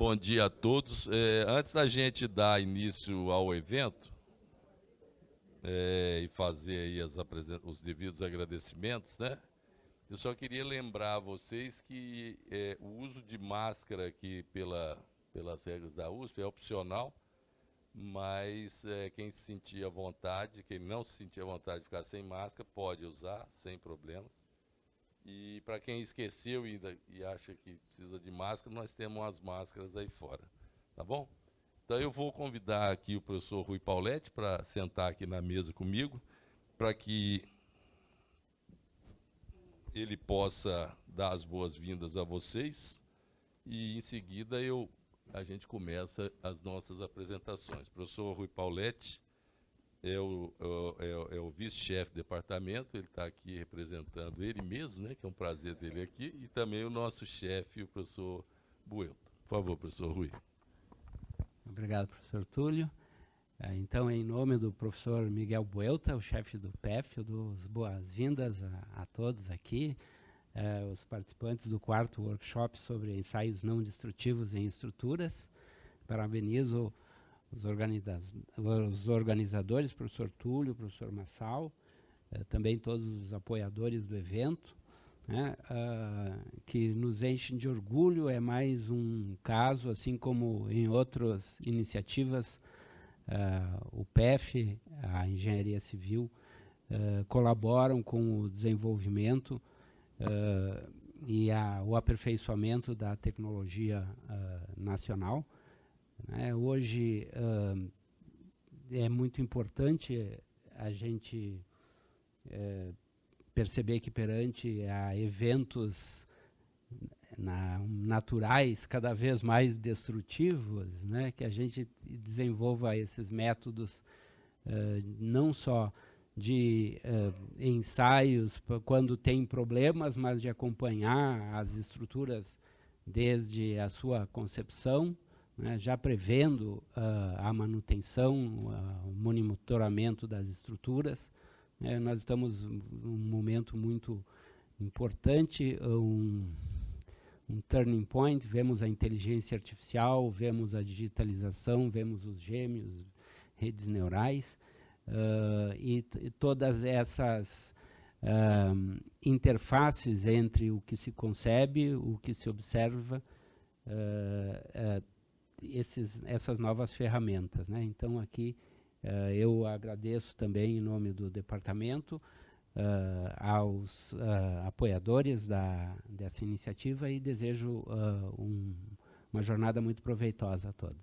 bom dia a todos. Antes da gente dar início ao evento e fazer aí os devidos agradecimentos, né? Eu só queria lembrar a vocês que o uso de máscara aqui pelas regras da USP é opcional, mas quem se sentir à vontade, quem não se sentir à vontade de ficar sem máscara, pode usar, sem problemas. E para quem esqueceu e acha que precisa de máscara, nós temos as máscaras aí fora, tá bom? Então eu vou convidar aqui o professor Rui Pauletti para sentar aqui na mesa comigo, para que ele possa dar as boas-vindas a vocês e em seguida a gente começa as nossas apresentações. O professor Rui Pauletti é o vice-chefe de departamento, ele está aqui representando ele mesmo, né, que é um prazer ter ele aqui, e também o nosso chefe, o professor Buelta. Por favor, professor Rui. Obrigado, professor Túlio. Então, em nome do professor Miguel Buelta, o chefe do PEF, eu dou as boas-vindas a todos aqui, os participantes do 4º workshop sobre ensaios não destrutivos em estruturas. Parabenizo os organizadores, professor Túlio, professor Massal, também todos os apoiadores do evento, né, que nos enchem de orgulho. É mais um caso, assim como em outras iniciativas, o PEF, a Engenharia Civil, colaboram com o desenvolvimento e o aperfeiçoamento da tecnologia nacional. Hoje é muito importante a gente perceber que perante a eventos naturais cada vez mais destrutivos, né, que a gente desenvolva esses métodos não só de ensaios quando tem problemas, mas de acompanhar as estruturas desde a sua concepção, né, já prevendo a manutenção, o monitoramento das estruturas. Nós estamos num momento muito importante, um turning point. Vemos a inteligência artificial, vemos a digitalização, vemos os gêmeos, redes neurais, e todas essas interfaces entre o que se concebe, o que se observa, essas novas ferramentas, né? Então, aqui eu agradeço também, em nome do departamento, aos apoiadores dessa iniciativa, e desejo uma jornada muito proveitosa a todos.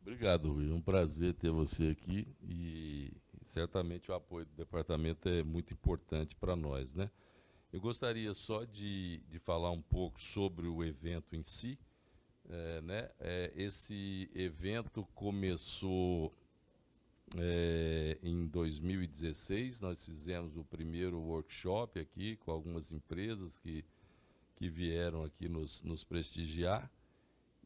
Obrigado, Rui. É um prazer ter você aqui e certamente o apoio do departamento é muito importante para nós, né? Eu gostaria só de falar um pouco sobre o evento em si. Esse evento começou em 2016. Nós fizemos o primeiro workshop aqui com algumas empresas que vieram aqui nos prestigiar.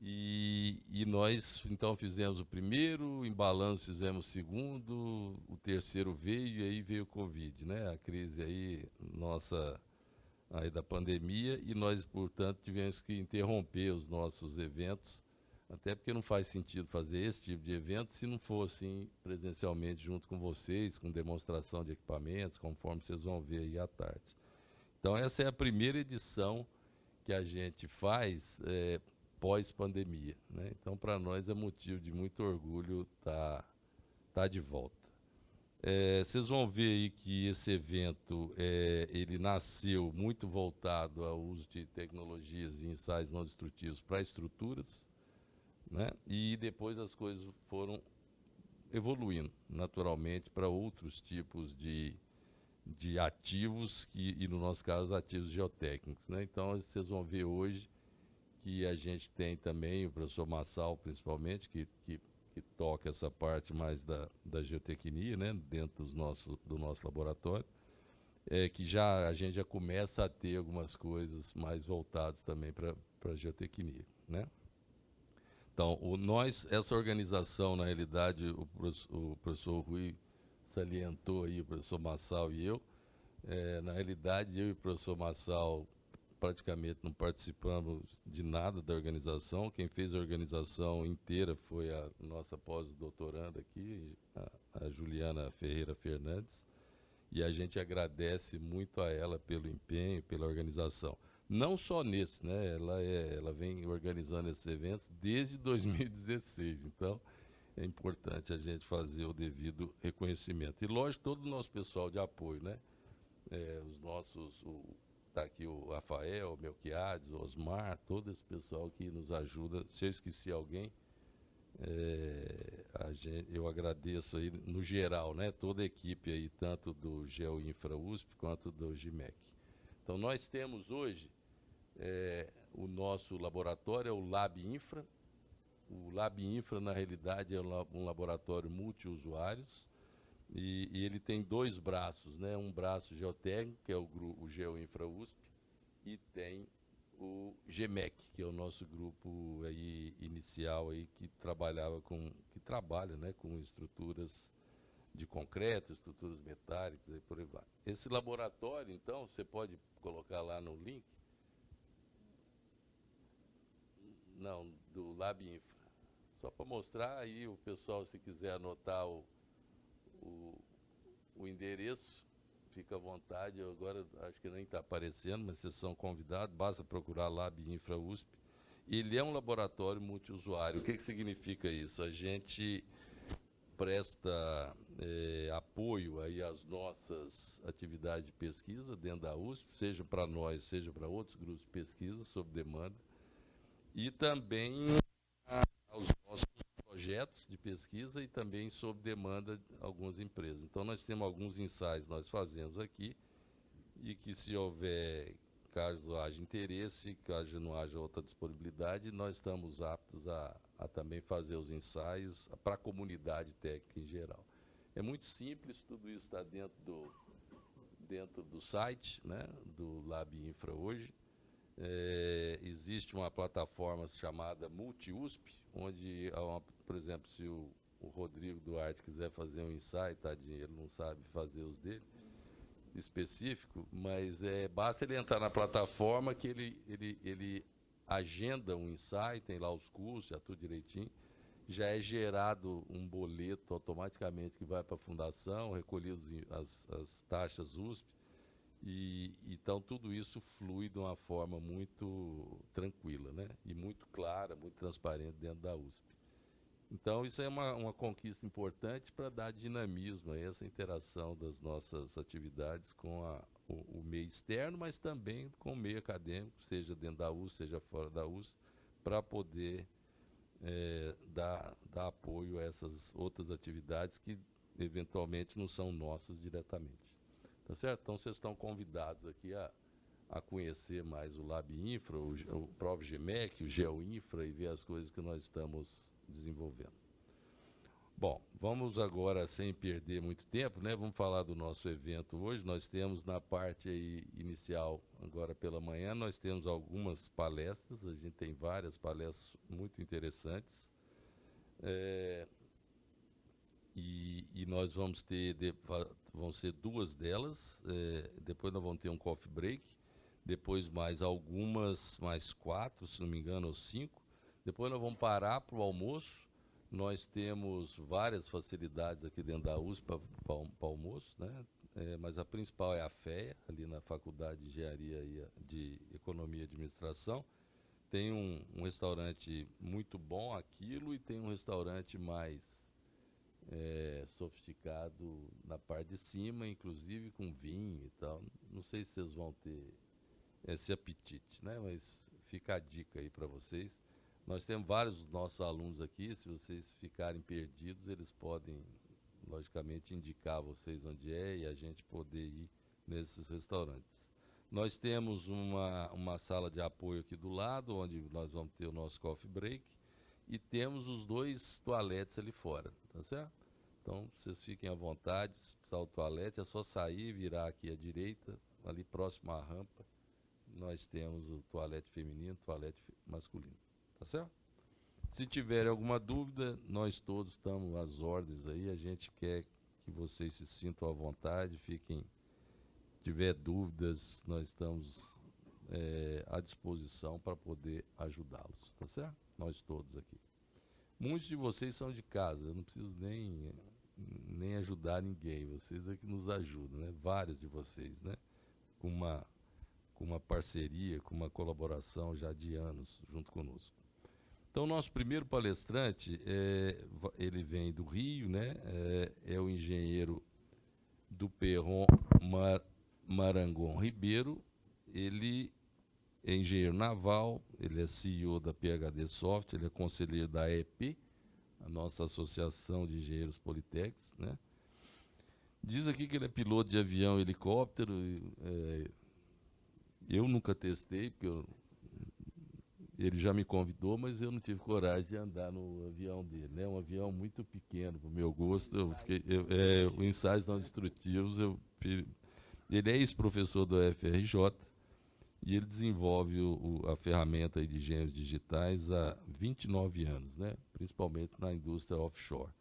E nós, então, fizemos o primeiro, em balanço fizemos o segundo, o terceiro veio e aí veio o Covid, né? A crise aí, nossa, aí da pandemia, e nós, portanto, tivemos que interromper os nossos eventos, até porque não faz sentido fazer esse tipo de evento se não for assim presencialmente junto com vocês, com demonstração de equipamentos, conforme vocês vão ver aí à tarde. Então, essa é a primeira edição que a gente faz pós-pandemia, né? Então, para nós é motivo de muito orgulho tá de volta. Vocês vão ver aí que esse evento ele nasceu muito voltado ao uso de tecnologias e ensaios não destrutivos para estruturas, né? E depois as coisas foram evoluindo naturalmente para outros tipos de ativos, e no nosso caso ativos geotécnicos, né? Então vocês vão ver hoje que a gente tem também o professor Massal, principalmente, que toca essa parte mais da geotecnia, né, dentro do nosso laboratório, que a gente já começa a ter algumas coisas mais voltadas também para a geotecnia, né? Então, essa organização, na realidade, o professor Rui salientou aí, o professor Massal e eu, na realidade, eu e o professor Massal praticamente não participamos de nada da organização. Quem fez a organização inteira foi a nossa pós-doutoranda aqui, a Juliana Ferreira Fernandes, e a gente agradece muito a ela pelo empenho, pela organização. Não só nesse, né? Ela vem organizando esses eventos desde 2016, então é importante a gente fazer o devido reconhecimento. E, lógico, todo o nosso pessoal de apoio, né? Os nossos, está aqui o Rafael, o Melquiades, o Osmar, todo esse pessoal que nos ajuda. Se eu esqueci alguém, eu agradeço aí no geral, né? Toda a equipe aí, tanto do GeoInfra USP quanto do GIMEC. Então, nós temos hoje o nosso laboratório, é o Lab Infra. O Lab Infra, na realidade, é um laboratório multiusuários, e ele tem dois braços, né? Um braço geotécnico, que é o GeoInfra USP, e tem o GEMEC, que é o nosso grupo aí inicial aí, que trabalha, né, com estruturas de concreto, estruturas metálicas e por aí vai. Esse laboratório, então, você pode colocar lá no link, não, do Lab Infra. Só para mostrar aí, o pessoal, se quiser anotar o endereço, fica à vontade. Eu agora acho que nem está aparecendo, mas vocês são convidados, basta procurar Lab Infra USP. Ele é um laboratório multiusuário. O que significa isso? A gente presta apoio aí às nossas atividades de pesquisa dentro da USP, seja para nós, seja para outros grupos de pesquisa, sob demanda, e também aos nossos projetos de pesquisa e também sob demanda de algumas empresas. Então, nós temos alguns ensaios que nós fazemos aqui, e que, se houver, caso haja interesse, caso não haja outra disponibilidade, nós estamos aptos a também fazer os ensaios para a comunidade técnica em geral. É muito simples, tudo isso está dentro do site, né, do Lab Infra hoje. Existe uma plataforma chamada MultiUSP, onde, por exemplo, se o Rodrigo Duarte quiser fazer um ensaio, tadinho, ele não sabe fazer os dele, específico, mas basta ele entrar na plataforma que ele agenda um ensaio, tem lá os custos, já tudo direitinho, já é gerado um boleto automaticamente que vai para a fundação, recolhidos as taxas USP, e então tudo isso flui de uma forma muito tranquila, né? E muito clara, muito transparente dentro da USP. Então, isso é uma conquista importante para dar dinamismo a essa interação das nossas atividades com o meio externo, mas também com o meio acadêmico, seja dentro da USP, seja fora da USP, para poder dar apoio a essas outras atividades que, eventualmente, não são nossas diretamente. Tá certo? Então, vocês estão convidados aqui a conhecer mais o Lab Infra, o próprio GEMEC, o GeoInfra, e ver as coisas que nós estamos desenvolvendo. Bom, vamos agora, sem perder muito tempo, né? Vamos falar do nosso evento hoje. Nós temos na parte aí inicial, agora pela manhã, nós temos algumas palestras. A gente tem várias palestras muito interessantes. E nós vamos ter, vão ser duas delas. Depois nós vamos ter um coffee break. Depois mais algumas, mais 4, se não me engano, ou 5. Depois nós vamos parar para o almoço. Nós temos várias facilidades aqui dentro da USP para almoço, né? Mas a principal é a FEA, ali na Faculdade de Engenharia e de Economia e Administração. Tem um restaurante muito bom, aquilo, e tem um restaurante mais sofisticado na parte de cima, inclusive com vinho e tal. Não sei se vocês vão ter esse apetite, né? Mas fica a dica aí para vocês. Nós temos vários dos nossos alunos aqui. Se vocês ficarem perdidos, eles podem, logicamente, indicar a vocês onde é e a gente poder ir nesses restaurantes. Nós temos uma sala de apoio aqui do lado, onde nós vamos ter o nosso coffee break, e temos os 2 toaletes ali fora, tá certo? Então, vocês fiquem à vontade. Se precisar do toalete, é só sair, virar aqui à direita, ali próximo à rampa, nós temos o toalete feminino, o toalete masculino. Tá certo? Se tiver alguma dúvida, nós todos estamos às ordens aí. A gente quer que vocês se sintam à vontade, se tiver dúvidas, nós estamos à disposição para poder ajudá-los, tá certo? Nós todos aqui. Muitos de vocês são de casa, eu não preciso nem ajudar ninguém, vocês é que nos ajudam, né? Vários de vocês, né? Com uma parceria, com uma colaboração já de anos junto conosco. Então, nosso primeiro palestrante, ele vem do Rio, né? É o engenheiro do Perron Marangon Ribeiro. Ele é engenheiro naval, ele é CEO da PHD Soft, ele é conselheiro da EP, a nossa Associação de Engenheiros Politécnicos, né? Diz aqui que ele é piloto de avião e helicóptero. Eu nunca testei, porque ele já me convidou, mas eu não tive coragem de andar no avião dele, né? Um avião muito pequeno, para o meu gosto. Os ensaios não destrutivos. Ele é ex-professor do UFRJ e ele desenvolve a ferramenta de engenheiros digitais há 29 anos, né? Principalmente na indústria offshore.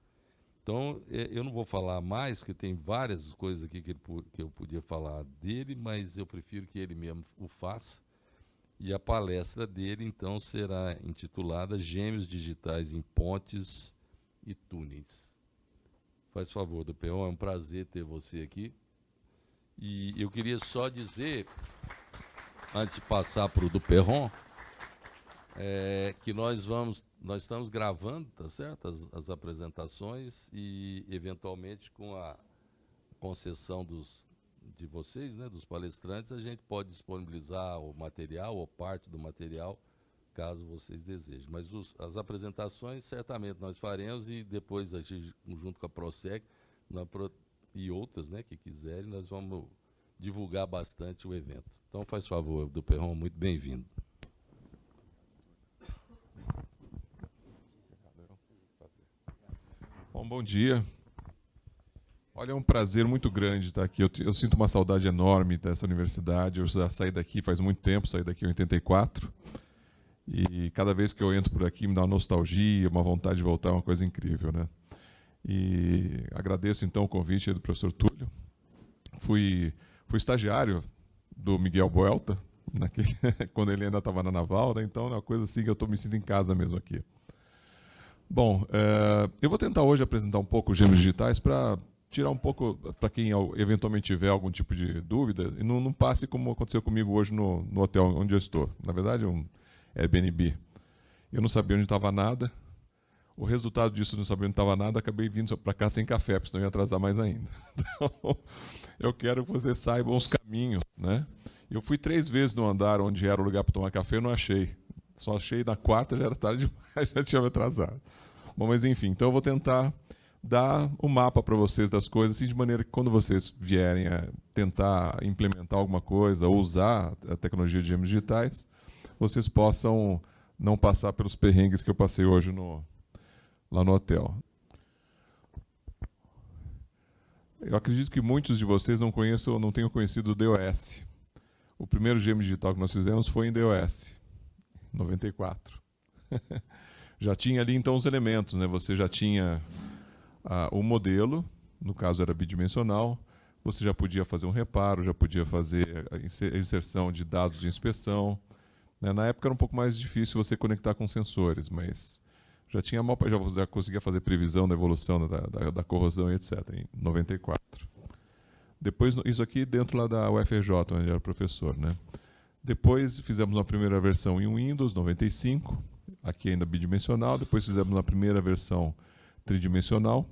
Então, eu não vou falar mais, porque tem várias coisas aqui que eu podia falar dele, mas eu prefiro que ele mesmo o faça. E a palestra dele, então, será intitulada Gêmeos Digitais em Pontes e Túneis. Faz favor, do Perron, é um prazer ter você aqui. E eu queria só dizer, antes de passar para o do Perron, que nós estamos gravando, tá certo? As apresentações e, eventualmente, com a concessão de vocês, né, dos palestrantes, a gente pode disponibilizar o material ou parte do material, caso vocês desejem. Mas as apresentações, certamente, nós faremos e depois, a gente, junto com a Prosec e outras, né, que quiserem, nós vamos divulgar bastante o evento. Então, faz favor, do Perron, muito bem-vindo. Bom dia. Olha, é um prazer muito grande estar aqui. Eu sinto uma saudade enorme dessa universidade. Eu já saí daqui faz muito tempo, saí daqui em 84. E cada vez que eu entro por aqui me dá uma nostalgia, uma vontade de voltar, é uma coisa incrível, né? E agradeço, então, o convite do professor Túlio. Fui estagiário do Miguel Buelta, quando ele ainda estava na Naval, né? Então é uma coisa assim que eu me sinto em casa mesmo aqui. Bom, eu vou tentar hoje apresentar um pouco os gêmeos digitais para tirar um pouco, para quem eventualmente tiver algum tipo de dúvida, e não passe como aconteceu comigo hoje no hotel onde eu estou. Na verdade, é um Airbnb. Eu não sabia onde estava nada. O resultado disso, não sabia onde estava nada, acabei vindo para cá sem café, porque senão ia atrasar mais ainda. Então, eu quero que vocês saibam os caminhos, né? Eu fui 3 vezes no andar onde era o lugar para tomar café, eu não achei. Só achei na quarta, já era tarde demais, já tinha me atrasado. Bom, mas enfim, então eu vou tentar dar um mapa para vocês das coisas, assim, de maneira que quando vocês vierem a tentar implementar alguma coisa ou usar a tecnologia de gêmeos digitais, vocês possam não passar pelos perrengues que eu passei hoje lá no hotel. Eu acredito que muitos de vocês não conheçam ou não tenham conhecido o DOS. O primeiro gêmeo digital que nós fizemos foi em DOS, 94. Já tinha ali, então, os elementos, né? Você já tinha o modelo, no caso era bidimensional, você já podia fazer um reparo, já podia fazer a inserção de dados de inspeção, né? Na época era um pouco mais difícil você conectar com sensores, mas já conseguia fazer previsão da evolução da corrosão e etc., em 94. Depois, isso aqui dentro lá da UFRJ, onde eu era professor, né? Depois fizemos uma primeira versão em Windows, 95, aqui ainda bidimensional. Depois fizemos uma primeira versão tridimensional,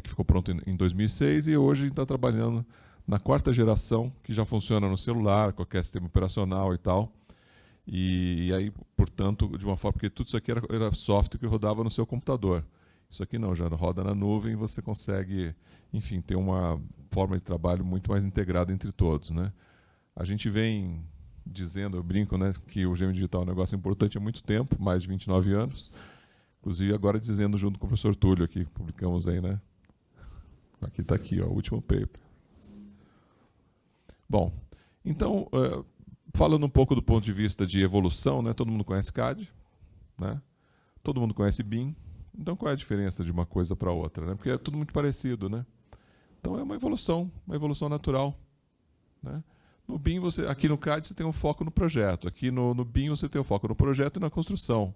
que ficou pronta em 2006, e hoje está trabalhando na 4ª geração, que já funciona no celular, qualquer sistema operacional e tal. E aí, portanto, de uma forma, porque tudo isso aqui era software que rodava no seu computador. Isso aqui não, já roda na nuvem e você consegue, enfim, ter uma forma de trabalho muito mais integrada entre todos, né? A gente vem dizendo, eu brinco, né, que o gêmeo digital é um negócio importante há muito tempo, mais de 29 anos. Inclusive agora dizendo junto com o professor Túlio aqui, que publicamos aí, né? Aqui está aqui, ó, o último paper. Bom, então, falando um pouco do ponto de vista de evolução, né, todo mundo conhece CAD, né? Todo mundo conhece BIM. Então, qual é a diferença de uma coisa para outra, né? Porque é tudo muito parecido, né? Então, é uma evolução natural, né? No BIM, aqui no CAD você tem um foco no projeto, aqui no BIM você tem um foco no projeto e na construção.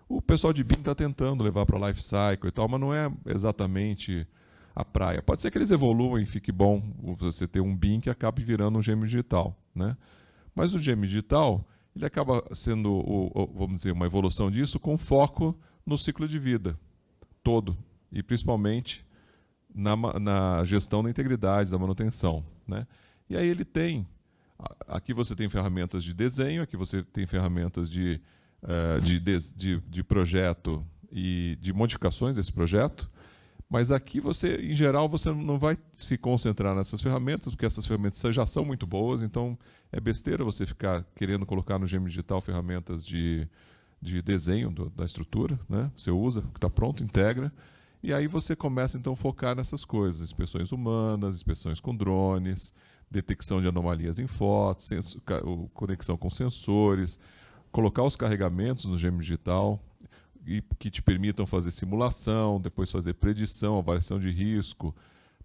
O pessoal de BIM está tentando levar para Life Cycle e tal, mas não é exatamente a praia. Pode ser que eles evoluam e fique bom você ter um BIM que acabe virando um GM digital, né? Mas o GM digital, ele acaba sendo, vamos dizer, uma evolução disso com foco no ciclo de vida todo, e principalmente na gestão da integridade, da manutenção, né? E aí ele tem, aqui você tem ferramentas de desenho, aqui você tem ferramentas de projeto e de modificações desse projeto, mas aqui você, em geral, você não vai se concentrar nessas ferramentas, porque essas ferramentas já são muito boas, então é besteira você ficar querendo colocar no GM Digital ferramentas de desenho da estrutura, né? Você usa, que está pronto, integra, e aí você começa então a focar nessas coisas, inspeções humanas, inspeções com drones, detecção de anomalias em fotos, conexão com sensores, colocar os carregamentos no GM Digital, e que te permitam fazer simulação, depois fazer predição, avaliação de risco,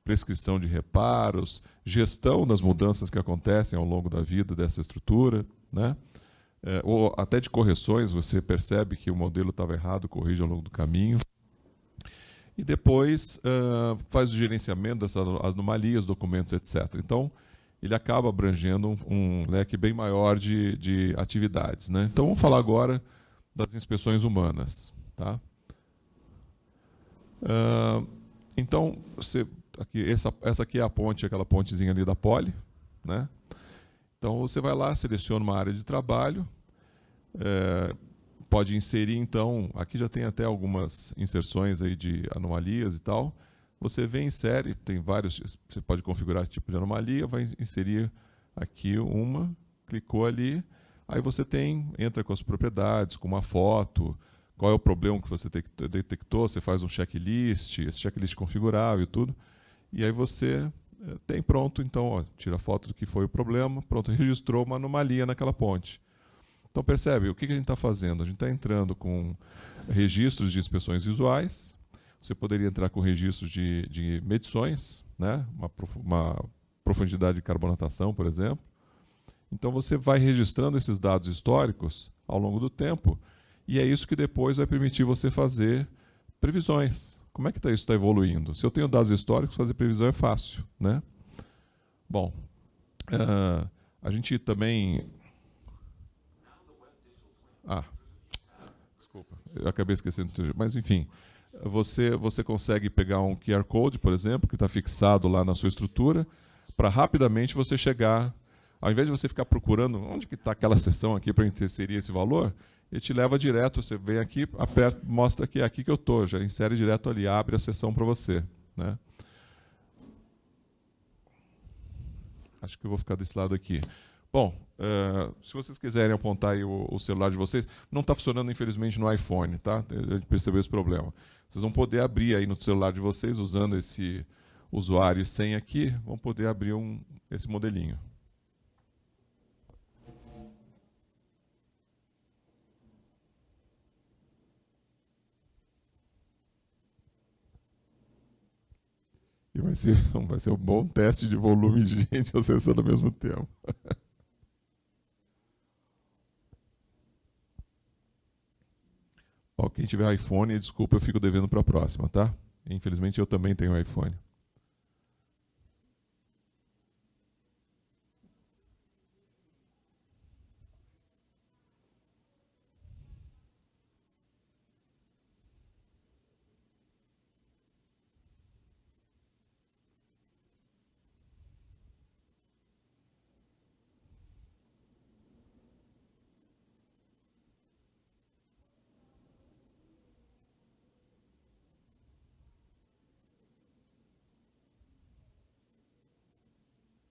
prescrição de reparos, gestão das mudanças que acontecem ao longo da vida dessa estrutura, né? Ou até de correções, você percebe que o modelo estava errado, corrige ao longo do caminho. E depois faz o gerenciamento dessas anomalias, documentos, etc. Então, ele acaba abrangendo um leque bem maior de atividades, né? Então, vamos falar agora das inspeções humanas. Tá? Então, essa aqui é a ponte, aquela pontezinha ali da Poli, né? Então, você vai lá, seleciona uma área de trabalho, pode inserir, então, aqui já tem até algumas inserções aí de anomalias e tal. Você vem, insere, tem vários, você pode configurar tipo de anomalia, vai inserir aqui uma, clicou ali, aí você entra com as propriedades, com uma foto, qual é o problema que você detectou, você faz um checklist, esse checklist configurável e tudo, e aí você tem pronto, então, ó, tira a foto do que foi o problema, pronto, registrou uma anomalia naquela ponte. Então, percebe, o que a gente está fazendo? A gente está entrando com registros de inspeções visuais, você poderia entrar com registros de medições, né? Uma profundidade de carbonatação, por exemplo. Então, você vai registrando esses dados históricos ao longo do tempo, e é isso que depois vai permitir você fazer previsões. Como é que isso está evoluindo? Se eu tenho dados históricos, fazer previsão é fácil, né? Bom, a gente também... Desculpa, eu acabei esquecendo. Mas, enfim, você consegue pegar um QR Code, por exemplo, que está fixado lá na sua estrutura, para rapidamente você chegar... Ao invés de você ficar procurando onde que está aquela seção aqui para inserir esse valor, ele te leva direto, você vem aqui, aperta, mostra que é aqui que eu estou, já insere direto ali, abre a seção para você, né? Acho que eu vou ficar desse lado aqui. Bom, se vocês quiserem apontar aí o celular de vocês, não está funcionando, infelizmente, no iPhone, tá? A gente percebeu esse problema. Vocês vão poder abrir aí no celular de vocês, usando esse usuário e senha aqui, vão poder abrir esse modelinho. E vai ser um bom teste de volume de gente acessando ao mesmo tempo. Ó, quem tiver iPhone, desculpa, eu fico devendo para a próxima, tá? Infelizmente, eu também tenho iPhone.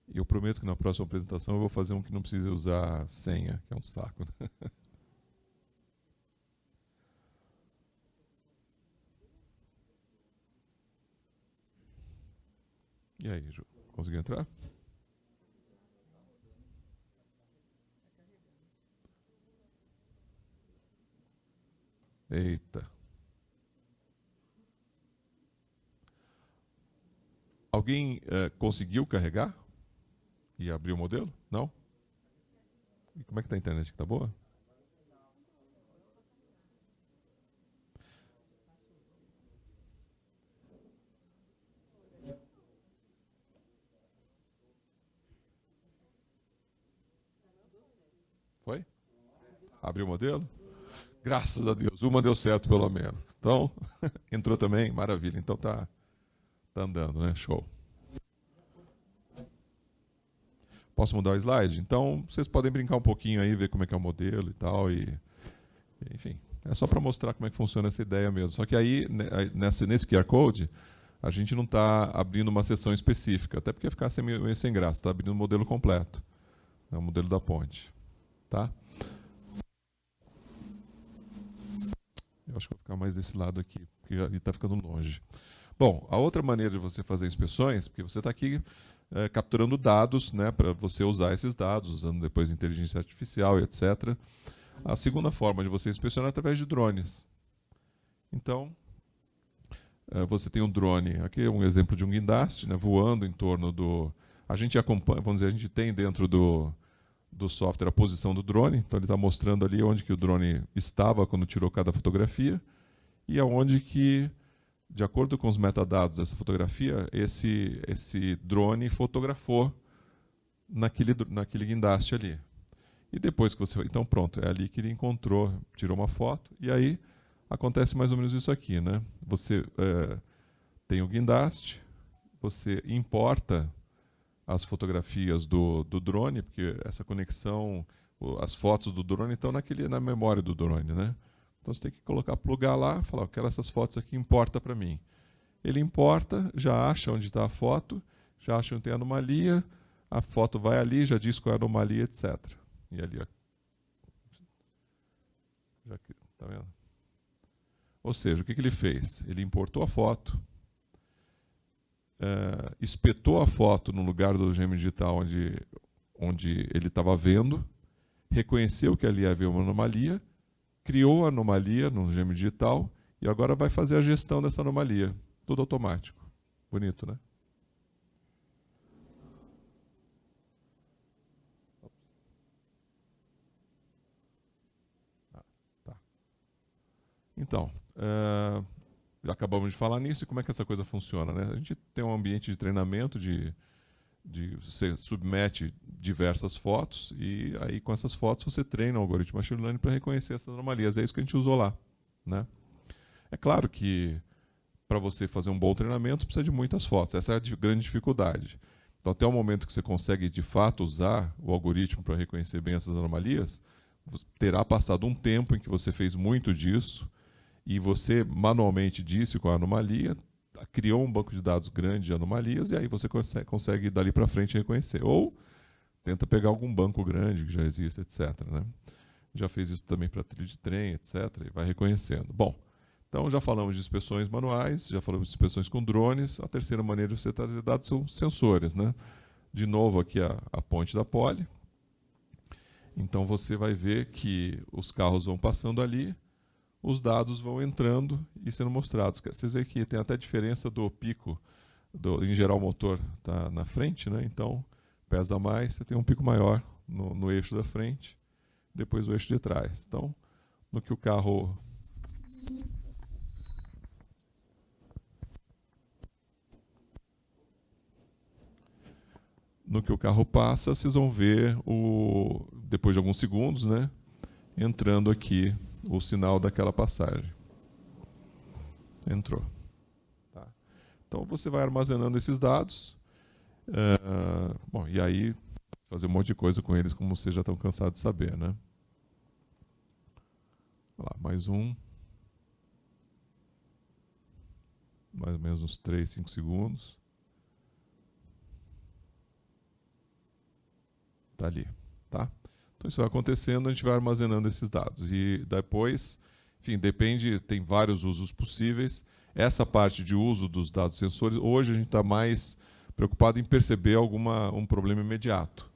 E eu prometo que na próxima apresentação eu vou fazer um que não precise usar senha, que é um saco. E aí, Ju, conseguiu entrar? Eita. Alguém conseguiu carregar? E abrir o modelo? Não? E como é que está a internet? Está boa? Foi? Abriu o modelo? Graças a Deus, uma deu certo pelo menos. Então, entrou também, maravilha. Então tá andando, né? Show. Posso mudar o slide? Então, vocês podem brincar um pouquinho aí, ver como é que é o modelo e tal. Enfim, é só para mostrar como é que funciona essa ideia mesmo. Só que aí, nesse QR Code, a gente não está abrindo uma seção específica, até porque ia ficar meio sem graça. Está abrindo o modelo completo. É o modelo da ponte. Tá? Eu acho que vou ficar mais desse lado aqui, porque está ficando longe. Bom, a outra maneira de você fazer inspeções, porque você está aqui capturando dados, né, para você usar esses dados, usando depois inteligência artificial e etc. A segunda forma de você inspecionar é através de drones. Então, você tem um drone, aqui é um exemplo de um guindaste, né, voando em torno do... A gente acompanha, vamos dizer, a gente tem dentro do software a posição do drone, então ele está mostrando ali onde que o drone estava quando tirou cada fotografia e aonde que, de acordo com os metadados dessa fotografia, esse drone fotografou naquele guindaste ali. E depois que você... Então pronto, é ali que ele encontrou, tirou uma foto, e aí acontece mais ou menos isso aqui, né? Você tem o guindaste, você importa as fotografias do drone, porque essa conexão, as fotos do drone estão na memória do drone, né? Então você tem que plugar lá, falar, eu quero essas fotos aqui, importa para mim. Ele importa, já acha onde está a foto, já acha onde tem a anomalia, a foto vai ali, já diz qual é a anomalia, etc. E ali, ó. Tá vendo? Ou seja, o que ele fez? Ele importou a foto, espetou a foto no lugar do gêmeo digital onde ele estava vendo, reconheceu que ali havia uma anomalia, criou a anomalia no gêmeo digital e agora vai fazer a gestão dessa anomalia. Tudo automático. Bonito, né? Tá. Então, já acabamos de falar nisso, e como é que essa coisa funciona, né? A gente tem um ambiente de treinamento, você submete diversas fotos, e aí com essas fotos você treina o algoritmo machine learning para reconhecer essas anomalias. É isso que a gente usou lá, né? É claro que para você fazer um bom treinamento precisa de muitas fotos, essa é a grande dificuldade. Então, até o momento que você consegue de fato usar o algoritmo para reconhecer bem essas anomalias, terá passado um tempo em que você fez muito disso, e você manualmente disse qual é a anomalia, criou um banco de dados grande de anomalias, e aí você consegue dali para frente reconhecer. Ou tenta pegar algum banco grande que já existe, etc. Né? Já fez isso também para trilha de trem, etc. E vai reconhecendo. Bom, então já falamos de inspeções manuais, já falamos de inspeções com drones. A terceira maneira de você trazer dados são sensores. Né? De novo aqui a ponte da Poli. Então você vai ver que os carros vão passando ali, os dados vão entrando e sendo mostrados. Vocês veem que tem até diferença do pico, em geral o motor está na frente, né? Então pesa mais, você tem um pico maior no eixo da frente, depois o eixo de trás. Então, no que o carro... No que o carro passa, vocês vão ver, depois de alguns segundos, né, entrando aqui o sinal daquela passagem. Entrou. Tá. Então você vai armazenando esses dados, bom, e aí fazer um monte de coisa com eles, como vocês já estão cansados de saber, né? Olha lá, mais um. Mais ou menos uns 3, 5 segundos. Está ali, tá? Então isso vai acontecendo, a gente vai armazenando esses dados. E depois, enfim, depende, tem vários usos possíveis. Essa parte de uso dos dados sensores, hoje a gente está mais preocupado em perceber um problema imediato.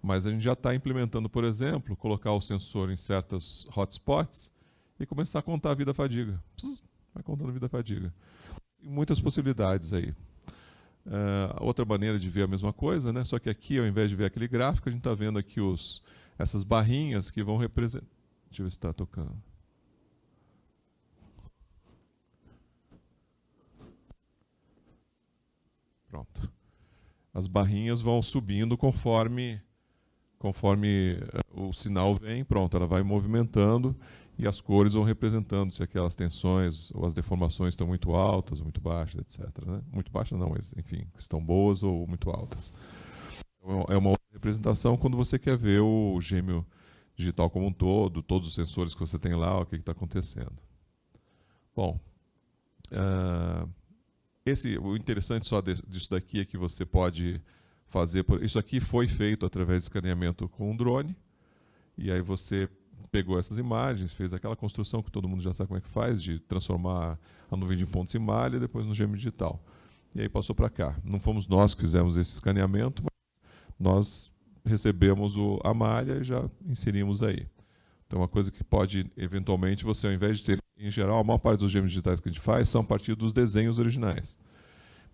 Mas a gente já está implementando, por exemplo, colocar o sensor em certos hotspots e começar a contar a vida-fadiga. Vai contando a vida-fadiga. Muitas possibilidades aí. Outra maneira de ver a mesma coisa, né? Só que aqui, ao invés de ver aquele gráfico, a gente está vendo aqui essas barrinhas que vão representar... Deixa eu ver se está tocando. Pronto. As barrinhas vão subindo conforme o sinal vem, pronto, ela vai movimentando e as cores vão representando se aquelas tensões ou as deformações estão muito altas ou muito baixas, etc. Né? Muito baixas não, mas enfim, estão boas ou muito altas. Então, é uma outra representação quando você quer ver o gêmeo digital como um todo, todos os sensores que você tem lá, o que está acontecendo. Bom, o interessante só disso daqui é que você pode fazer... Isso aqui foi feito através de escaneamento com um drone, e aí você pegou essas imagens, fez aquela construção que todo mundo já sabe como é que faz, de transformar a nuvem de pontos em malha e depois no gêmeo digital. E aí passou para cá. Não fomos nós que fizemos esse escaneamento, mas nós recebemos a malha e já inserimos aí. Então, uma coisa que pode, eventualmente, você, ao invés de ter, em geral, a maior parte dos gêmeos digitais que a gente faz são a partir dos desenhos originais.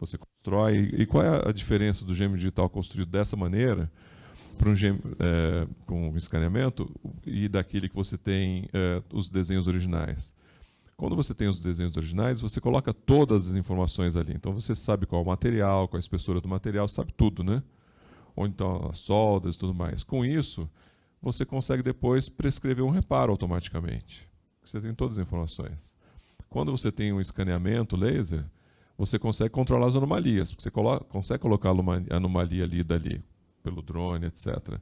Você constrói. E qual é a diferença do gêmeo digital construído dessa maneira para um gêmeo com escaneamento e daquele que você tem os desenhos originais? Quando você tem os desenhos originais, você coloca todas as informações ali. Então, você sabe qual é o material, qual é a espessura do material, sabe tudo, né? Onde estão as soldas e tudo mais. Com isso, você consegue depois prescrever um reparo automaticamente. Você tem todas as informações. Quando você tem um escaneamento laser, você consegue controlar as anomalias. Você consegue colocar a anomalia ali e dali, pelo drone, etc.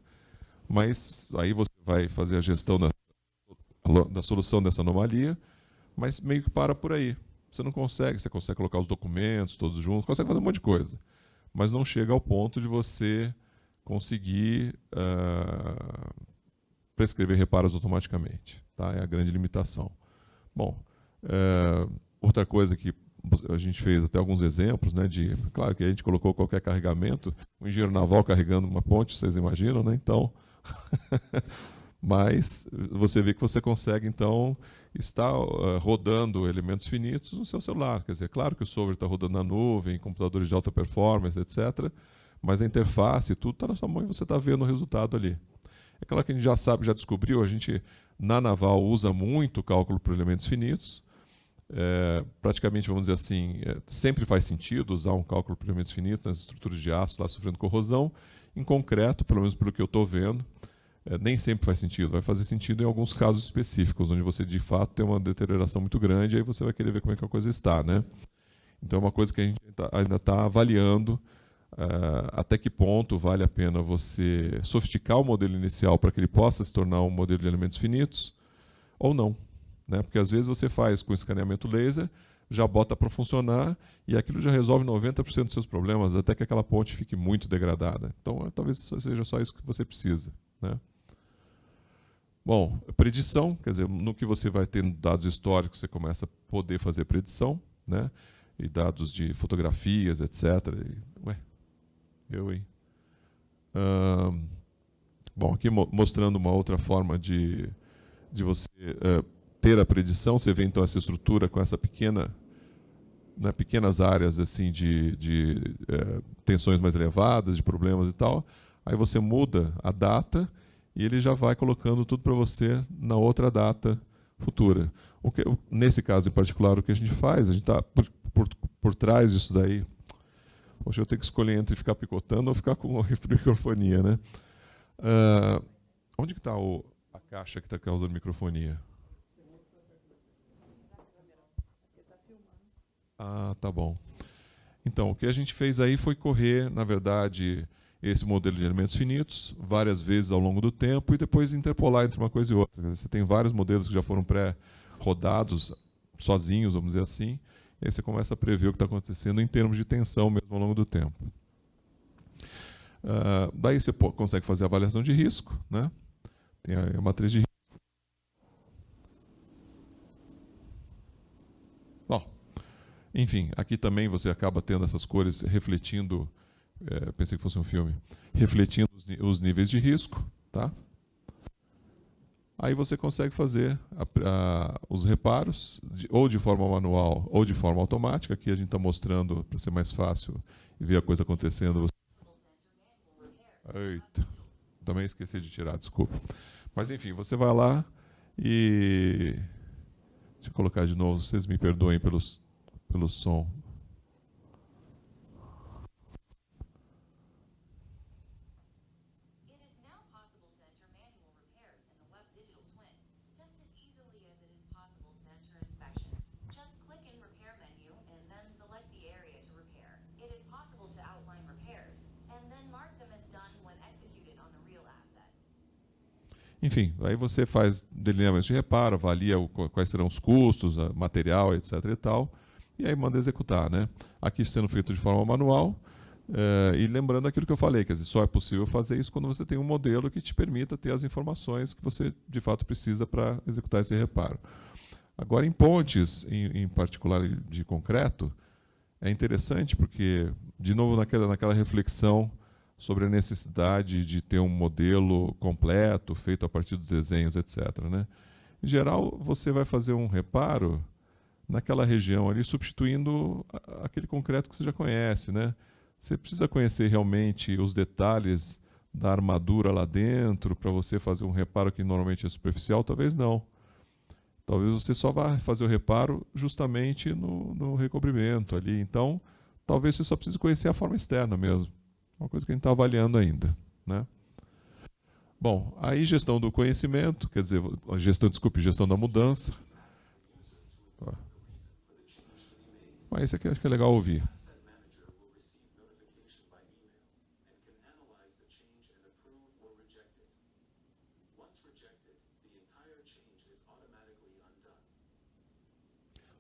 Mas aí você vai fazer a gestão da solução dessa anomalia, mas meio que para por aí. Você não consegue, você consegue colocar os documentos todos juntos, consegue fazer um monte de coisa. Mas não chega ao ponto de você conseguir prescrever reparos automaticamente. Tá? É a grande limitação. Bom, outra coisa que a gente fez até alguns exemplos, né, claro que a gente colocou qualquer carregamento, um engenheiro naval carregando uma ponte, vocês imaginam, né? Então, mas você vê que você consegue, então, estar rodando elementos finitos no seu celular. Quer dizer, claro que o software está rodando na nuvem, computadores de alta performance, etc., mas a interface, tudo está na sua mão e você está vendo o resultado ali. É claro que a gente já sabe, já descobriu, a gente, na naval, usa muito cálculo por elementos finitos. Praticamente, vamos dizer assim, sempre faz sentido usar um cálculo por elementos finitos nas estruturas de aço lá sofrendo corrosão. Em concreto, pelo menos pelo que eu estou vendo, nem sempre faz sentido. Vai fazer sentido em alguns casos específicos, onde você, de fato, tem uma deterioração muito grande, aí você vai querer ver como é que a coisa está, né? Então, é uma coisa que a gente ainda está avaliando até que ponto vale a pena você sofisticar o modelo inicial para que ele possa se tornar um modelo de elementos finitos ou não. Né? Porque às vezes você faz com escaneamento laser, já bota para funcionar e aquilo já resolve 90% dos seus problemas, até que aquela ponte fique muito degradada. Então, talvez seja só isso que você precisa. Né? Bom, predição, quer dizer, no que você vai ter dados históricos, você começa a poder fazer predição, né? E dados de fotografias, etc. Bom, aqui mostrando uma outra forma de você ter a predição. Você vê então essa estrutura com essa pequenas áreas assim de tensões mais elevadas, de problemas e tal. Aí você muda a data e ele já vai colocando tudo para você na outra data futura. Nesse caso em particular, o que a gente faz, a gente está por trás disso daí. Poxa, eu tenho que escolher entre ficar picotando ou ficar com microfonia, né? Onde que está a caixa que está causando microfonia? Ah, tá bom. Então, o que a gente fez aí foi correr, na verdade, esse modelo de elementos finitos várias vezes ao longo do tempo e depois interpolar entre uma coisa e outra. Você tem vários modelos que já foram pré-rodados sozinhos, vamos dizer assim, e aí você começa a prever o que está acontecendo em termos de tensão mesmo ao longo do tempo. Daí você consegue fazer a avaliação de risco, né? Tem a matriz de risco. Bom, enfim, aqui também você acaba tendo essas cores refletindo, pensei que fosse um filme, refletindo os níveis de risco, tá? Aí você consegue fazer os reparos, ou de forma manual ou de forma automática. Aqui a gente está mostrando, para ser mais fácil, ver a coisa acontecendo. Eita, também esqueci de tirar, desculpa. Mas enfim, você vai lá e... Deixa eu colocar de novo, vocês me perdoem pelo som. Enfim, aí você faz delineamento de reparo, avalia quais serão os custos, material, etc. e tal, e aí manda executar, né? Aqui sendo feito de forma manual, e lembrando aquilo que eu falei, quer dizer, só é possível fazer isso quando você tem um modelo que te permita ter as informações que você de fato precisa para executar esse reparo. Agora, em pontes, em particular de concreto, é interessante porque, de novo, naquela reflexão sobre a necessidade de ter um modelo completo, feito a partir dos desenhos, etc. Né? Em geral, você vai fazer um reparo naquela região ali, substituindo aquele concreto que você já conhece. Né? Você precisa conhecer realmente os detalhes da armadura lá dentro para você fazer um reparo que normalmente é superficial? Talvez não. Talvez você só vá fazer o reparo justamente no recobrimento ali. Então, talvez você só precise conhecer a forma externa mesmo. Uma coisa que a gente está avaliando ainda. Né? Bom, aí gestão do conhecimento, quer dizer, gestão da mudança. Mas esse aqui acho que é legal ouvir.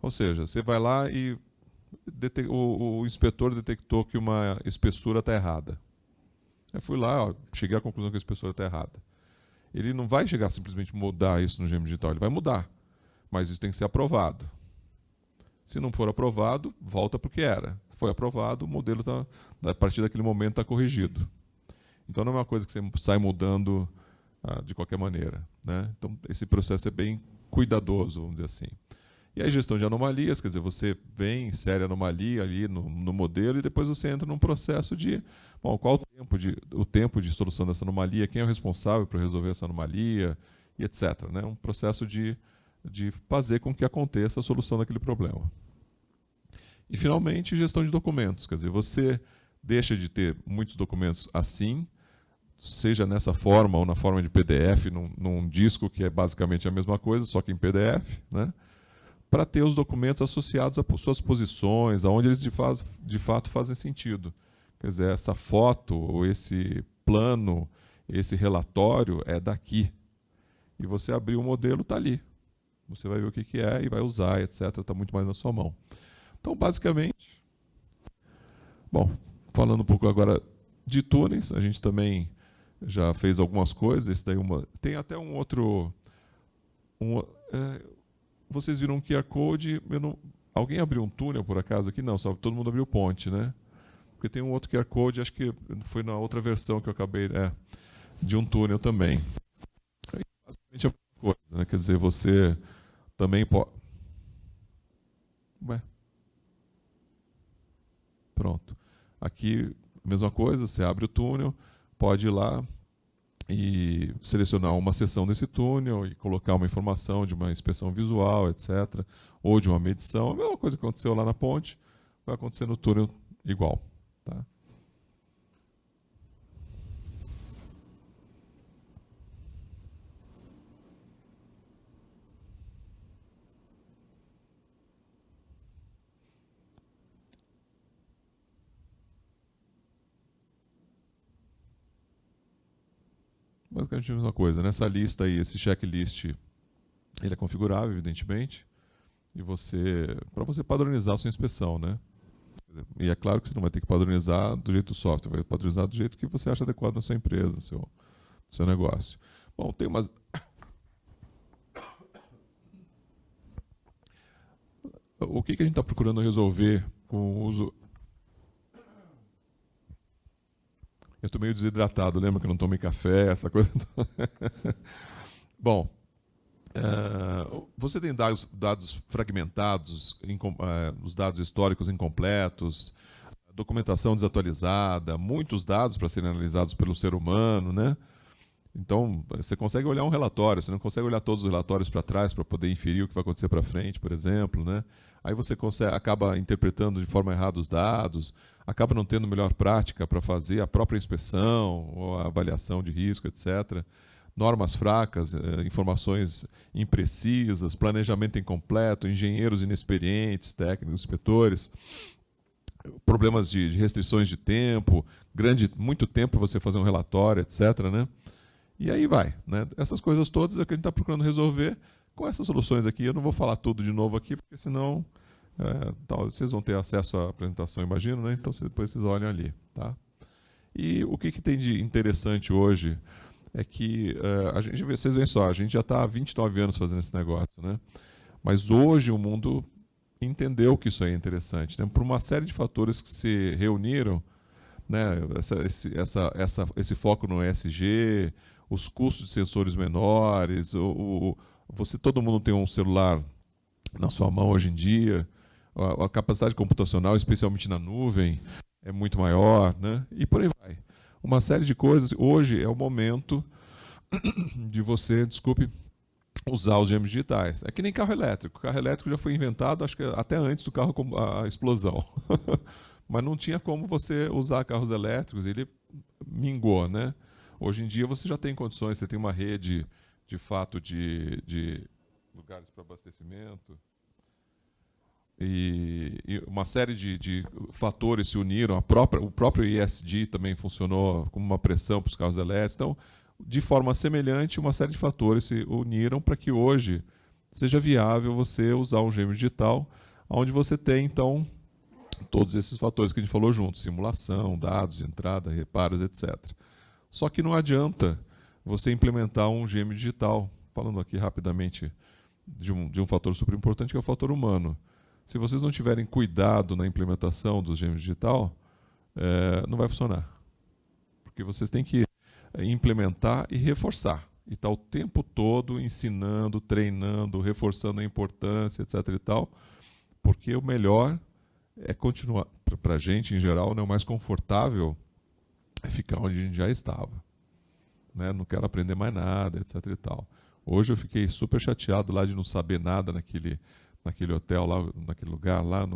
Ou seja, você vai lá e o inspetor detectou que uma espessura está errada. Eu fui lá, cheguei à conclusão que a espessura está errada. Ele não vai chegar simplesmente mudar isso no GM Digital, ele vai mudar. Mas isso tem que ser aprovado. Se não for aprovado, volta para o que era. Foi aprovado, o modelo a partir daquele momento está corrigido. Então não é uma coisa que você sai mudando de qualquer maneira. Né? Então esse processo é bem cuidadoso, vamos dizer assim. E aí gestão de anomalias, quer dizer, você vem, insere a anomalia ali no modelo e depois você entra num processo de, bom, qual o tempo de solução dessa anomalia, quem é o responsável por resolver essa anomalia, e etc. Né? Um processo de fazer com que aconteça a solução daquele problema. E, finalmente, gestão de documentos, quer dizer, você deixa de ter muitos documentos assim, seja nessa forma ou na forma de PDF, num disco que é basicamente a mesma coisa, só que em PDF, né? Para ter os documentos associados às suas posições, aonde eles de fato fazem sentido. Quer dizer, essa foto, ou esse plano, esse relatório é daqui. E você abrir o modelo, está ali. Você vai ver o que é e vai usar, etc. Está muito mais na sua mão. Então, basicamente... Bom, falando um pouco agora de túneis, a gente também já fez algumas coisas. Esse daí tem até um outro... vocês viram um QR Code, alguém abriu um túnel por acaso aqui? Não, só todo mundo abriu ponte, né? Porque tem um outro QR Code, acho que foi na outra versão que eu acabei, de um túnel também. Basicamente é a mesma coisa, né? Quer dizer, você também pode... Pronto. Aqui, mesma coisa, você abre o túnel, pode ir lá e selecionar uma seção desse túnel e colocar uma informação de uma inspeção visual, etc., ou de uma medição. A mesma coisa que aconteceu lá na ponte, vai acontecer no túnel igual. Tá? Basicamente a mesma coisa. Nessa lista aí, esse checklist, ele é configurável, evidentemente, e para você padronizar a sua inspeção, né? E é claro que você não vai ter que padronizar do jeito do software, vai padronizar do jeito que você acha adequado na sua empresa, no seu negócio. Bom, tem umas... O que a gente está procurando resolver com o uso... Eu estou meio desidratado, lembra que eu não tomei café, essa coisa. Bom, você tem dados fragmentados, os dados históricos incompletos, documentação desatualizada, muitos dados para serem analisados pelo ser humano, né? Então, você consegue olhar um relatório, você não consegue olhar todos os relatórios para trás para poder inferir o que vai acontecer para frente, por exemplo, né? Aí você acaba interpretando de forma errada os dados, acaba não tendo melhor prática para fazer a própria inspeção ou a avaliação de risco, etc. Normas fracas, informações imprecisas, planejamento incompleto, engenheiros inexperientes, técnicos, inspetores, problemas de restrições de tempo, muito tempo para você fazer um relatório, etc., né? E aí vai, né? Essas coisas todas é que a gente está procurando resolver com essas soluções aqui. Eu não vou falar tudo de novo aqui, porque senão vocês vão ter acesso à apresentação, imagino, né? Então depois vocês olham ali, tá? E o que tem de interessante hoje é que vocês veem só, a gente já está há 29 anos fazendo esse negócio, né? Mas hoje o mundo entendeu que isso aí é interessante, né? Por uma série de fatores que se reuniram, né? Esse foco no ESG, os custos de sensores menores, todo mundo tem um celular na sua mão hoje em dia, a capacidade computacional, especialmente na nuvem, é muito maior, né? E por aí vai. Uma série de coisas. Hoje é o momento de você, usar os gêmeos digitais. É que nem carro elétrico. O carro elétrico já foi inventado, acho que até antes do carro com a explosão. Mas não tinha como você usar carros elétricos, ele mingou, né? Hoje em dia você já tem condições, você tem uma rede, de fato, de lugares para abastecimento. E uma série de fatores se uniram. O próprio ESG também funcionou como uma pressão para os carros elétricos. Então, de forma semelhante, uma série de fatores se uniram para que hoje seja viável você usar um gêmeo digital, onde você tem, então, todos esses fatores que a gente falou juntos, simulação, dados de entrada, reparos, etc. Só que não adianta você implementar um gêmeo digital, falando aqui rapidamente de um fator super importante, que é o fator humano. Se vocês não tiverem cuidado na implementação do gêmeo digital, não vai funcionar. Porque vocês têm que implementar e reforçar. E estar o tempo todo ensinando, treinando, reforçando a importância, etc. e tal, porque o melhor é continuar, para a gente em geral, né, o mais confortável é ficar onde a gente já estava. Né? Não quero aprender mais nada, etc. e tal. Hoje eu fiquei super chateado lá de não saber nada naquele hotel, lá, naquele lugar lá.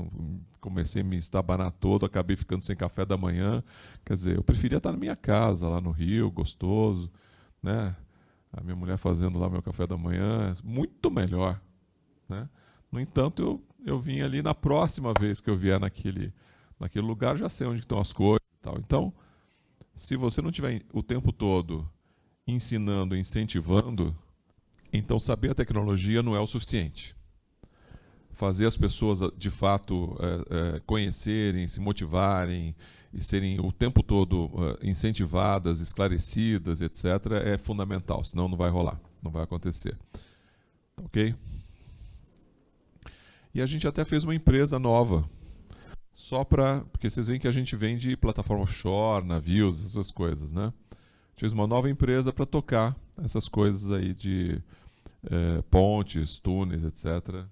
Comecei a me estabanar todo, acabei ficando sem café da manhã. Quer dizer, eu preferia estar na minha casa, lá no Rio, gostoso. Né? A minha mulher fazendo lá meu café da manhã, muito melhor. Né? No entanto, eu vim ali na próxima vez que eu vier naquele lugar, já sei onde estão as coisas e tal. Então, se você não estiver o tempo todo ensinando, incentivando, então saber a tecnologia não é o suficiente. Fazer as pessoas, de fato, conhecerem, se motivarem e serem o tempo todo incentivadas, esclarecidas, etc., é fundamental, senão não vai rolar, não vai acontecer. Ok? E a gente até fez uma empresa nova, porque vocês veem que a gente vende plataforma offshore, navios, essas coisas, né? Fiz uma nova empresa para tocar essas coisas aí de pontes, túneis, etc.,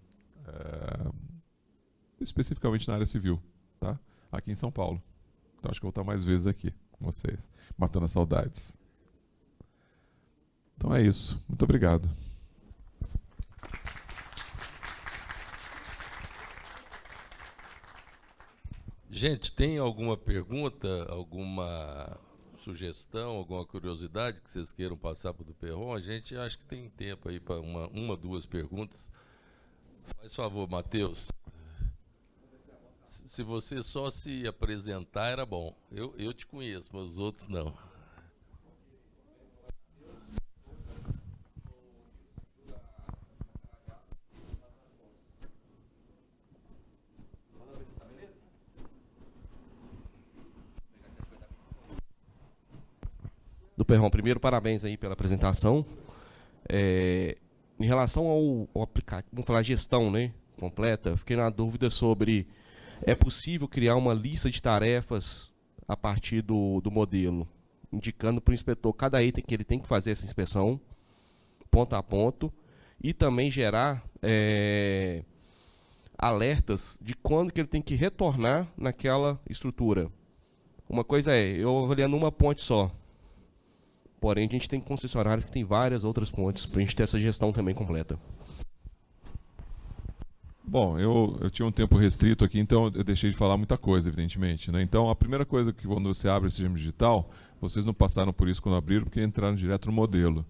especificamente na área civil, tá? Aqui em São Paulo. Então acho que eu vou estar mais vezes aqui com vocês, matando as saudades. Então é isso. Muito obrigado. Gente, tem alguma pergunta, alguma sugestão, alguma curiosidade que vocês queiram passar para o do Perron? A gente acho que tem tempo aí para uma, duas perguntas. Faz favor, Matheus. Se você só se apresentar, era bom. Eu te conheço, mas os outros não. Do Perron, primeiro, parabéns aí pela apresentação. Em relação ao aplicativo, vamos falar gestão, né, completa, fiquei na dúvida sobre, é possível criar uma lista de tarefas a partir do modelo, indicando para o inspetor cada item que ele tem que fazer essa inspeção, ponto a ponto, e também gerar alertas de quando que ele tem que retornar naquela estrutura. Uma coisa é, eu avaliando uma ponte só. Porém, a gente tem concessionários que tem várias outras pontes, para a gente ter essa gestão também completa. Bom, eu tinha um tempo restrito aqui, então eu deixei de falar muita coisa, evidentemente, né? Então, a primeira coisa que quando você abre esse sistema digital, vocês não passaram por isso quando abriram, porque entraram direto no modelo.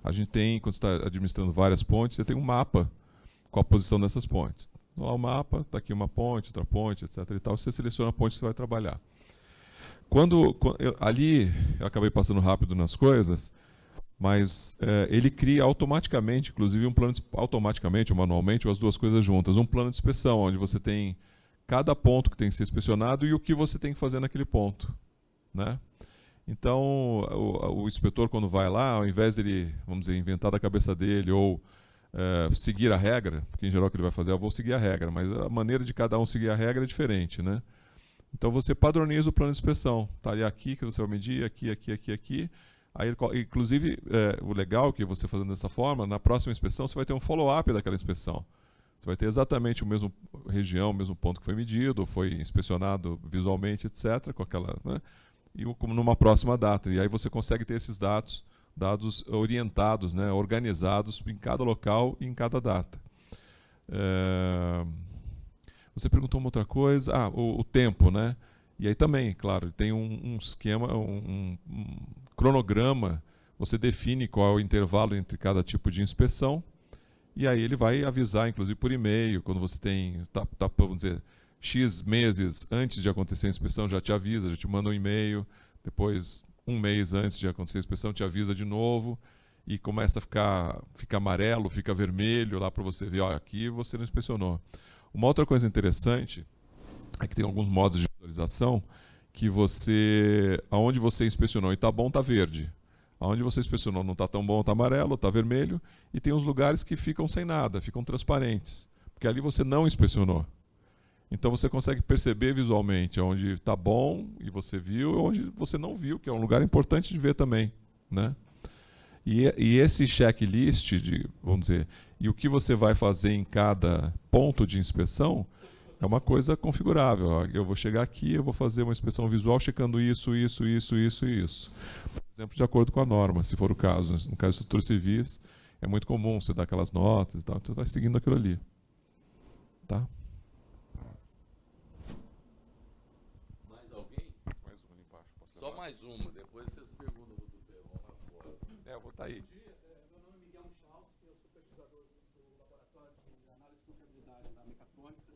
A gente tem, quando você está administrando várias pontes, você tem um mapa com a posição dessas pontes. Lá o mapa, está aqui uma ponte, outra ponte, etc. e tal. Você seleciona a ponte que você vai trabalhar. Ali, eu acabei passando rápido nas coisas, mas ele cria automaticamente, inclusive um plano automaticamente ou manualmente, ou as duas coisas juntas, um plano de inspeção, onde você tem cada ponto que tem que ser inspecionado e o que você tem que fazer naquele ponto, né? Então, o inspetor, quando vai lá, ao invés dele, vamos dizer, inventar da cabeça dele ou seguir a regra, porque em geral o que ele vai fazer, eu vou seguir a regra, mas a maneira de cada um seguir a regra é diferente, né? Então você padroniza o plano de inspeção. Está ali aqui que você vai medir, aqui, aqui, aqui, aqui. Aí, inclusive, o legal é que você fazendo dessa forma, na próxima inspeção você vai ter um follow-up daquela inspeção. Você vai ter exatamente o mesmo região, o mesmo ponto que foi medido, foi inspecionado visualmente, etc., com aquela, né? E como numa próxima data. E aí você consegue ter esses dados orientados, né, organizados em cada local e em cada data. Você perguntou uma outra coisa. O tempo, né? E aí também, claro, tem um esquema, um cronograma. Você define qual é o intervalo entre cada tipo de inspeção. E aí ele vai avisar, inclusive por e-mail, quando você tem, vamos dizer, X meses antes de acontecer a inspeção, já te avisa, já te manda um e-mail. Depois, um mês antes de acontecer a inspeção, te avisa de novo. E começa a fica amarelo, fica vermelho, lá para você ver, ó, aqui você não inspecionou. Uma outra coisa interessante é que tem alguns modos de visualização que aonde você inspecionou e está bom, está verde. Aonde você inspecionou não está tão bom, está amarelo, está vermelho. E tem uns lugares que ficam sem nada, ficam transparentes. Porque ali você não inspecionou. Então você consegue perceber visualmente onde está bom e você viu, e onde você não viu, que é um lugar importante de ver também, né? E esse checklist, vamos dizer, e o que você vai fazer em cada ponto de inspeção é uma coisa configurável. Eu vou chegar aqui, eu vou fazer uma inspeção visual checando isso, isso, isso, isso e isso. Por exemplo, de acordo com a norma, se for o caso. No caso de estruturas civis, é muito comum você dar aquelas notas e tal, então você vai seguindo aquilo ali. Tá? Mais alguém? Mais uma ali embaixo. Só mais uma, depois vocês perguntam do Perron lá fora. Eu vou estar aí. Meu nome é Miguel Michaus, eu sou pesquisador do Laboratório de Análise de Confiabilidade da Mecatrônica.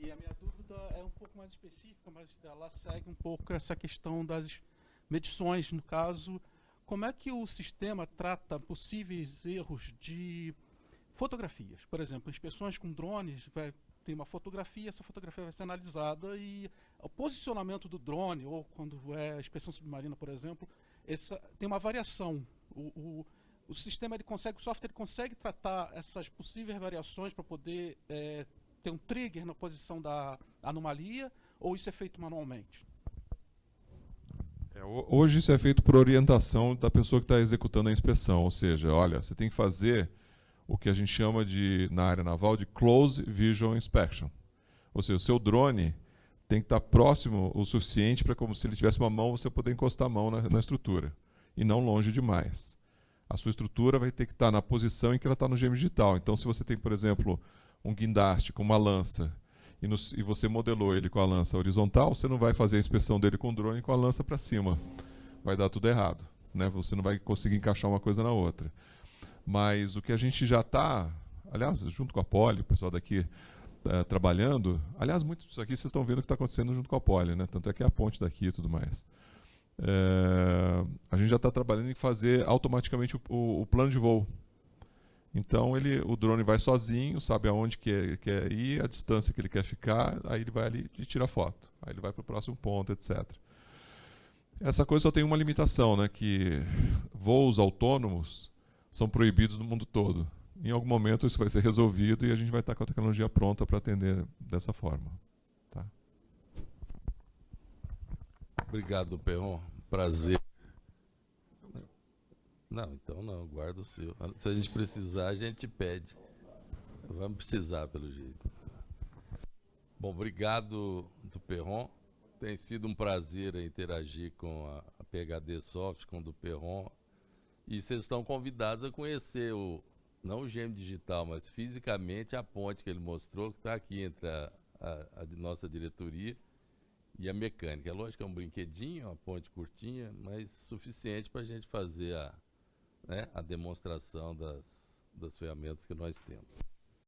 E a minha dúvida é um pouco mais específica, mas ela segue um pouco essa questão das medições. No caso, como é que o sistema trata possíveis erros de fotografias? Por exemplo, inspeções com drones, tem uma fotografia, essa fotografia vai ser analisada e o posicionamento do drone, ou quando é inspeção submarina, por exemplo, tem uma variação. O sistema, o software consegue tratar essas possíveis variações para poder ter um trigger na posição da anomalia, ou isso é feito manualmente? Hoje isso é feito por orientação da pessoa que está executando a inspeção, ou seja, olha, você tem que fazer o que a gente chama na área naval de Close Visual Inspection. Ou seja, o seu drone tem que estar próximo o suficiente para, como se ele tivesse uma mão, você poder encostar a mão na estrutura, e não longe demais. A sua estrutura vai ter que estar na posição em que ela está no GM digital. Então, se você tem, por exemplo, um guindaste com uma lança, e você modelou ele com a lança horizontal, você não vai fazer a inspeção dele com o drone com a lança para cima. Vai dar tudo errado, né? Você não vai conseguir encaixar uma coisa na outra. Mas o que a gente já está, aliás, junto com a Poli, o pessoal daqui trabalhando, aliás, muito disso aqui vocês estão vendo o que está acontecendo junto com a Poli, né? Tanto é que é a ponte daqui e tudo mais. A gente já está trabalhando em fazer automaticamente o plano de voo. Então o drone vai sozinho, sabe aonde quer ir, a distância que ele quer ficar, aí ele vai ali e tira foto. Aí ele vai para o próximo ponto, etc. Essa coisa só tem uma limitação, né? Que voos autônomos são proibidos no mundo todo. Em algum momento isso vai ser resolvido e a gente vai estar com a tecnologia pronta para atender dessa forma. Tá? Obrigado, Perron. Prazer. Não, então não, guarda o seu. Se a gente precisar, a gente pede. Vamos precisar, pelo jeito. Bom, obrigado, Duperron. Tem sido um prazer interagir com a PHD Soft, com o Duperron. E vocês estão convidados a conhecer não o Gêmeo Digital, mas fisicamente a ponte que ele mostrou, que está aqui entre a nossa diretoria e a mecânica. É lógico que é um brinquedinho, uma ponte curtinha, mas suficiente para a gente fazer a demonstração das ferramentas que nós temos.